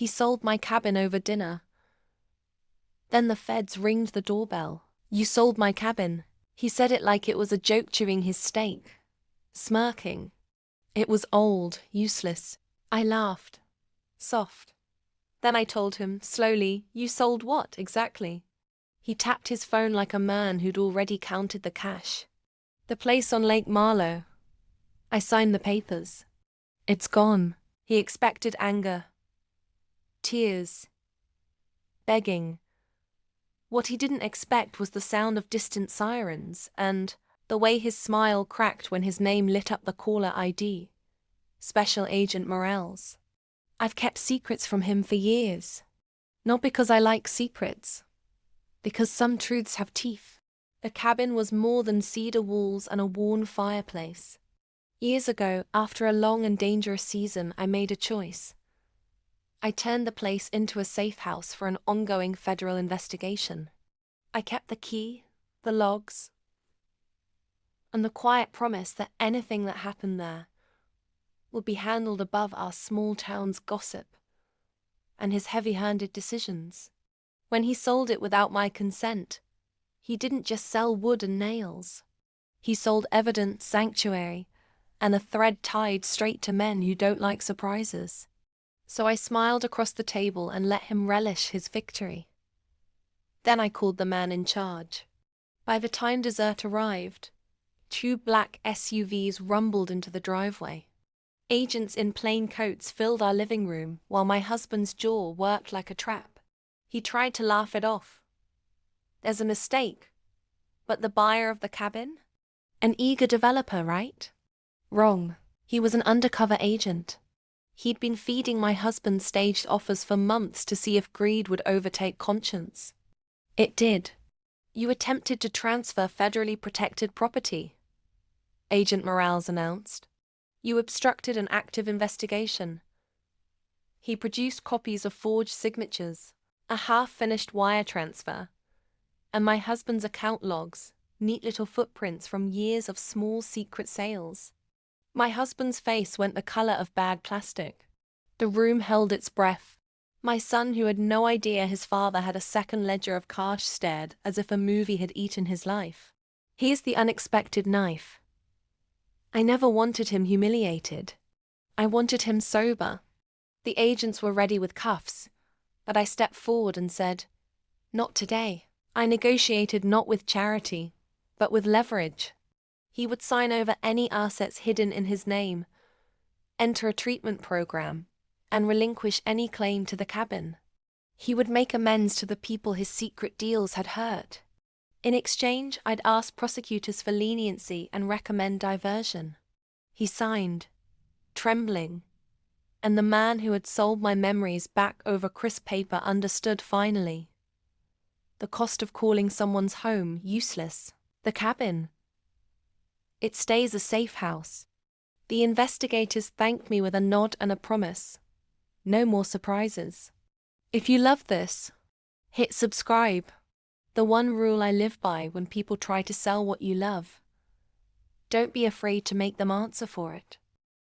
He sold my cabin over dinner. Then the feds ringed the doorbell. You sold my cabin. He said it like it was a joke, chewing his steak, smirking. It was old, useless. I laughed. Soft. Then I told him, slowly, you sold what, exactly? He tapped his phone like a man who'd already counted the cash. The place on Lake Marlowe. I signed the papers. It's gone. He expected anger. Tears. Begging. What he didn't expect was the sound of distant sirens, and the way his smile cracked when his name lit up the caller ID. Special Agent Morales. I've kept secrets from him for years. Not because I like secrets. Because some truths have teeth. The cabin was more than cedar walls and a worn fireplace. Years ago, after a long and dangerous season, I made a choice. I turned the place into a safe house for an ongoing federal investigation. I kept the key, the logs, and the quiet promise that anything that happened there would be handled above our small town's gossip and his heavy-handed decisions. When he sold it without my consent, he didn't just sell wood and nails. He sold evidence, sanctuary, and a thread tied straight to men who don't like surprises. So I smiled across the table and let him relish his victory. Then I called the man in charge. By the time dessert arrived, 2 black SUVs rumbled into the driveway. Agents in plain coats filled our living room while my husband's jaw worked like a trap. He tried to laugh it off. There's a mistake. But the buyer of the cabin? An eager developer, right? Wrong. He was an undercover agent. He'd been feeding my husband staged offers for months to see if greed would overtake conscience. It did. You attempted to transfer federally protected property, Agent Morales announced. You obstructed an active investigation. He produced copies of forged signatures, a half-finished wire transfer, and my husband's account logs, neat little footprints from years of small secret sales. My husband's face went the color of bad plastic. The room held its breath. My son, who had no idea his father had a second ledger of cash, stared as if a movie had eaten his life. Here's the unexpected knife. I never wanted him humiliated. I wanted him sober. The agents were ready with cuffs, but I stepped forward and said, "Not today." I negotiated not with charity, but with leverage. He would sign over any assets hidden in his name, enter a treatment program, and relinquish any claim to the cabin. He would make amends to the people his secret deals had hurt. In exchange, I'd ask prosecutors for leniency and recommend diversion. He signed, trembling, and the man who had sold my memories back over crisp paper understood finally. The cost of calling someone's home useless. The cabin. It stays a safe house. The investigators thanked me with a nod and a promise. No more surprises. If you love this, hit subscribe. The one rule I live by when people try to sell what you love: don't be afraid to make them answer for it.